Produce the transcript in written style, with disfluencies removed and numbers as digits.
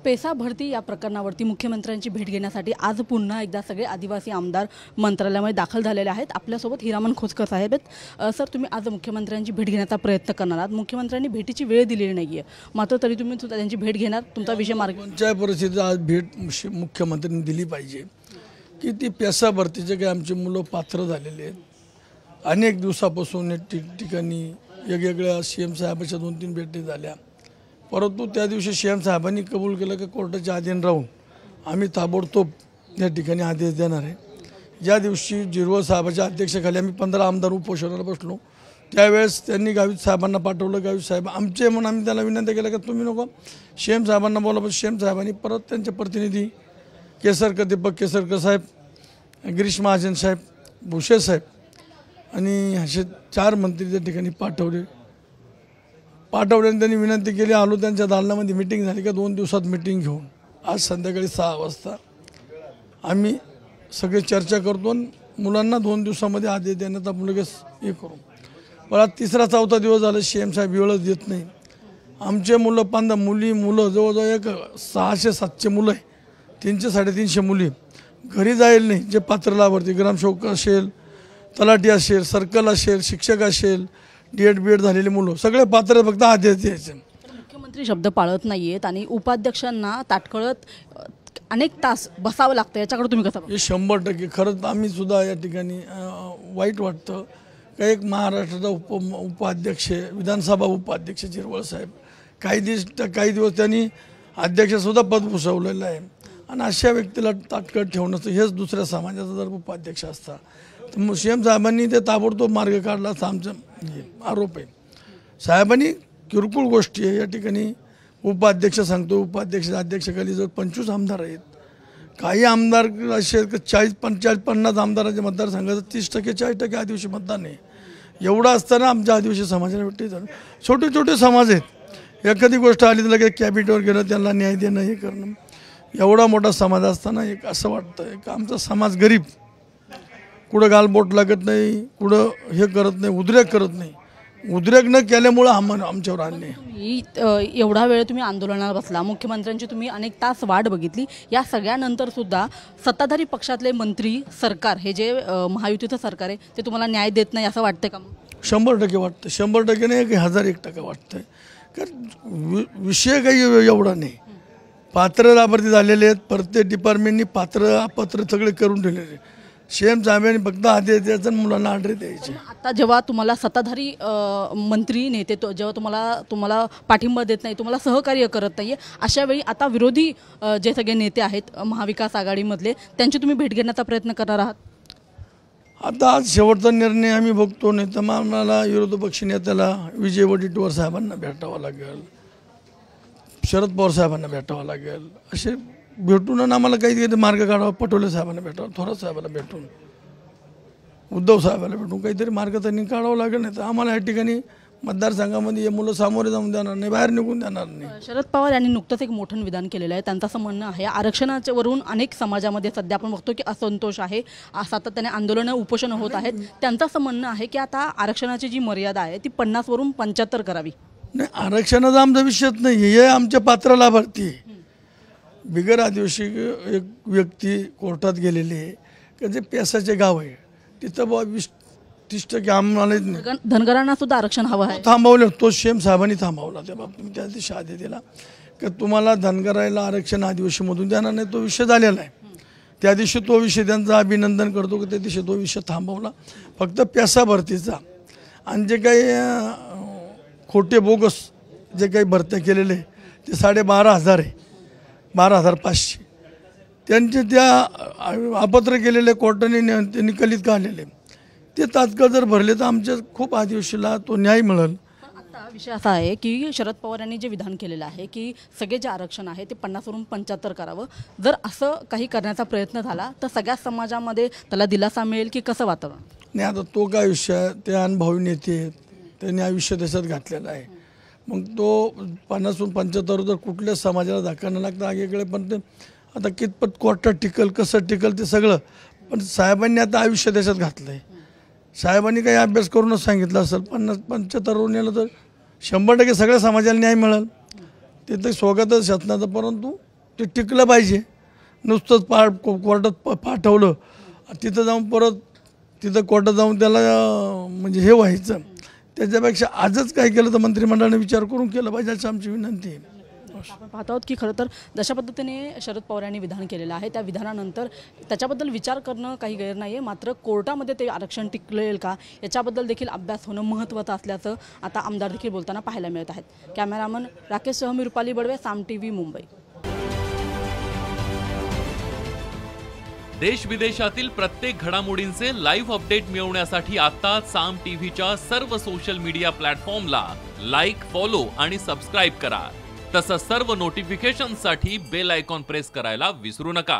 PESA भरती या प्रकरणावरती मुख्यमंत्र्यांची भेट घेण्यासाठी आज पुन्हा एकदा सगळे आदिवासी आमदार मंत्रालयामध्ये दाखल झालेले आहेत। आपल्यासोबत हिरामन खोचकर साहेब आहेत। सर, तुम्ही आज मुख्यमंत्र्यांची भेट घेण्याचा प्रयत्न करणार आहात। मुख्यमंत्र्यांनी भेटीची वेळ दिलेली नाहीये, मात्र तरी तुम्ही सुद्धा त्यांची भेट घेणार, तुमचा विषय मार्ग कोणत्याही परिस्थितीत आज भेट मुख्यमंत्र्यांनी दिली पाहिजे की ती पेसा भरतीचे काही आमचे मुलं पात्र झालेले आहेत। अनेक दिवसापासून ठिकठिकाणी वेगवेगळ्या CM साहेबांच्या 2-3 भेटी झाल्या, परंतु त्या दिवशी CM साहेबांनी कबूल केलं की कोर्टाच्या अधीन राहून आम्ही ताबडतोब या ठिकाणी आदेश देणार आहे। ज्या दिवशी जिरवळ साहेबांच्या अध्यक्षतेखाली आम्ही 15 आमदार उपोषणाला बसलो, त्यावेळेस त्यांनी गावित साहेबांना पाठवलं। गावित साहेब आमचे म्हणून आम्ही त्याला विनंती केलं की तुम्ही नको CM साहेबांना बोला, पण CM साहेबांनी परत त्यांचे प्रतिनिधी दीपक केसरकर साहेब, गिरीश महाजन साहेब, भुसे साहेब आणि असे 4 मंत्री त्या ठिकाणी पाठवल्याने त्यांनी विनंती केली। आलो, त्यांच्या दालनामध्ये मीटिंग झाली का 2 दिवसात मीटिंग घेऊन आज संध्याकाळी 6 वाजता आम्ही सगळे चर्चा करतो आणि मुलांना 2 दिवसामध्ये आदेश देण्यात आपण लगेच हे करू। पण आज 3-4 दिवस झाले CM साहेब वेळच देत नाही। आमचे मुलं 15 मुलं जवळजवळ एक 600-700 मुलं आहे, 300-350 मुली घरी जाईल नाही। जे पात्र लाभार्थी ग्रामसेवक असेल, तलाठी असेल, सर्कल असेल, शिक्षक असेल, D.Ed. B.Ed. झालेले मुलं सगळे पात्र, फक्त आदेश द्यायचे। मुख्यमंत्री शब्द पाळत नाहीयेत आणि उपाध्यक्षांना ताटकळत अनेक तास बसावं लागतं, याच्याकडे तुम्ही कसं? हे 100% खरंच आम्ही सुद्धा या ठिकाणी वाईट वाटतं का एक महाराष्ट्राचा उपाध्यक्ष, विधानसभा उपाध्यक्ष जिरवळ साहेब काही दिवस त्यांनी अध्यक्षसुद्धा पद भूषवलेलं आहे आणि अशा व्यक्तीला ताटकळत ठेवणं हेच दुसऱ्या समाजाचा जर उपाध्यक्ष असता तर CM साहेबांनी ते ताबडतोब मार्ग काढला असा आमचा आरोप आहे। साहेबांनी किरकोळ गोष्टी आहे या ठिकाणी उपाध्यक्ष सांगतो, उपाध्यक्षाच्या अध्यक्षाखाली जर 25 आमदार आहेत, काही आमदार असे 40-50 आमदारांच्या मतदारसंघाचं 30% 40% आदिवासी मतदान आहे। एवढं असताना आमच्या आदिवासी समाजाला भेटी झालं, छोटे छोटे समाज आहेत, एखादी गोष्ट आली तर लगेच कॅबिनेटवर गेलं, त्यांना न्याय देणं हे करणं, एवढा मोठा समाज असताना एक असं वाटतं की आमचा समाज गरीब, कुठं गालबोट लागत नाही, कुठं हे करत नाही, उद्रेक करत नाही, उद्रेक न केल्यामुळं आमच्यावर आणले। एवढा वेळ तुम्ही आंदोलनाला बसला, मुख्यमंत्र्यांची तुम्ही अनेक तास वाट बघितली, या सगळ्यानंतर सुद्धा सत्ताधारी पक्षातले मंत्री, सरकार, हे जे महायुतीचं सरकार आहे ते तुम्हाला न्याय देत नाही असं वाटतंय का? 100% वाटतं, 100% नाही, 1001% वाटतंय। कारण विषय काही एवढा नाही, पात्र लाभार्थी झालेले आहेत, प्रत्येक डिपार्टमेंटनी पात्र सगळे करून ठेवलेले। CM साहेबांनी फक्त आदेश द्यायचा आणि मुलांना ऑर्डर द्यायचे। आता जेव्हा तुम्हाला सत्ताधारी मंत्री नेते जेव्हा तुम्हाला पाठिंबा देत नाही, तुम्हाला सहकार्य करत नाही, अशा वेळी आता विरोधी जे सगळे नेते आहेत महाविकास आघाडीमधले, त्यांची तुम्ही भेट घेण्याचा प्रयत्न करणार आहात? आता आज शेवटचा निर्णय आम्ही बघतो, नाही तर आम्हाला विरोधी पक्ष नेत्याला विजय वडेट्टीवार साहेबांना भेटावं लागेल, शरद पवार साहेबांना भेटावं लागेल, असे भेटून आम्हाला काही मार्ग काढावा। पटोले साहेबांना भेटावं, थोरात साहेबांना भेटून, उद्धव साहेबांना भेटून काहीतरी मार्ग त्यांनी काढावं लागेल, नाही तर आम्हाला या ठिकाणी मतदारसंघामध्ये हे मुलं सामोरे जाऊन देणार नाही, बाहेर निघून देणार नाही। शरद पवार यांनी नुकतंच एक मोठं विधान केलेलं आहे। त्यांचं असं म्हणणं आहे, आरक्षणावरून अनेक समाजामध्ये सध्या आपण बघतो की असंतोष आहे, सातत्याने आंदोलनं उपोषणं होत आहेत। त्यांचं असं म्हणणं आहे की आता आरक्षणाची जी मर्यादा आहे ती 50 वरून 75 करावी। नाही, आरक्षणाचा आमचा विषयच नाही, हे आमच्या पात्र लाभार्थी बिगर आदिवासी एक व्यक्ती कोर्टात गेलेली आहे की जे पेसाचे गाव आहे, तिथं 20-30% आम्हाला धनगरांना सुद्धा आरक्षण हवं आहे, थांबवलं। तो CM साहेबांनी थांबवला, त्या बाबतीत त्या दिवशी आदेश दिला की तुम्हाला धनगरायला आरक्षण आदिवासीमधून देणार नाही, तो विषय झालेला आहे। त्या दिवशी तो विषय त्यांचं अभिनंदन करतो की त्या दिवशी तो विषय थांबवला, फक्त पेसा भरतीचा आणि जे काही खोटे बोगस जे काही भरत्या केलेले ते 12,500 आहे, 12,500 त्यांचे त्या अपात्र केलेले कोर्टाने निकालित काढलेले ते तात्काळ जर भरले तर आमच्या खूप आदिवासीला तो न्याय मिळेल। आता विषय असा आहे की शरद पवार यांनी जे विधान केलेलं आहे की सगळे जे आरक्षण आहे ते 50 वरून 75 करावं, जर असं काही करण्याचा प्रयत्न झाला तर सगळ्या समाजामध्ये त्याला दिलासा मिळेल की कसं वातावरण? नाही, आता तो काय विषय, ते अनुभवी नेते आहेत, त्यांनी आयुष्य त्याच्यात घातलेलं आहे, मग तो 50 वरून 75 जर कुठल्या समाजाला धक्का न लागता आगेकडे, पण ते आता कितपत कोर्टात टिकल, कसं टिकल ते सगळं, पण साहेबांनी आता आयुष्य त्याच्यात घातलं आहे। साहेबांनी काही अभ्यास करूनच सांगितलं असेल, 50-75 नेलं तर 100% सगळ्या समाजाला न्याय मिळेल, ते तर स्वागतच शासनाचं, परंतु ते टिकलं पाहिजे. नुसतंच कोर्टात पाठवलं तिथं जाऊन परत तिथं कोर्टात जाऊन त्याला म्हणजे हे व्हायचं, त्याच्यापेक्षा आजच काय केलं तर मंत्रिमंडळाने विचार करून केलं पाहिजे अशी आमची विनंती आहे. आपण पाहत आहोत की खरं तर जशा पद्धतीने शरद पवार यांनी विधान केलेलं आहे त्या विधानानंतर त्याच्याबद्दल विचार करणं काही गैर नाही आहे, मात्र कोर्टामध्ये ते आरक्षण टिकलेल का याच्याबद्दल देखील अभ्यास होणं महत्त्वाचं असल्याचं आता आमदार देखील बोलताना पाहायला मिळत आहेत. कॅमेरामन राकेश सह मी रुपाली बडवे, साम TV मुंबई. देश विदेशातील प्रत्येक घडामोडींचे लाईव्ह अपडेट मिळवण्यासाठी आता साम टीव्हीच्या सर्व सोशल मीडिया प्लॅटफॉर्मला लाईक, फॉलो आणि सबस्क्राईब करा. तसंच सर्व नोटिफिकेशनसाठी बेल आयकॉन प्रेस करायला विसरू नका.